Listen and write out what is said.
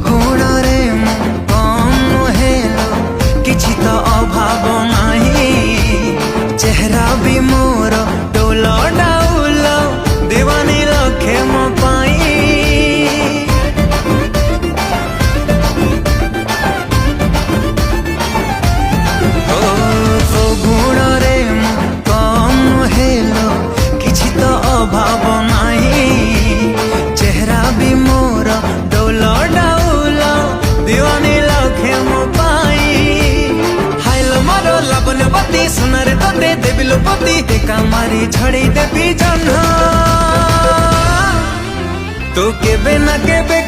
गुणरे मु come hello किछि तो अभाव नाही। चेहरा भी मोर डोल डाउल दीवानी लखे मो पाई। ओ गुणरे मु कम हेलो किछि तो अभाव नाही। चेहरा भी मोर डोल डाउल दीवानी लखे मो पाई। हाइलो मारो लबन बत्ती सुनरे तोते देवी लोपति टेका मारी झड़ी देवी जन्ह। तू केबे ना केबे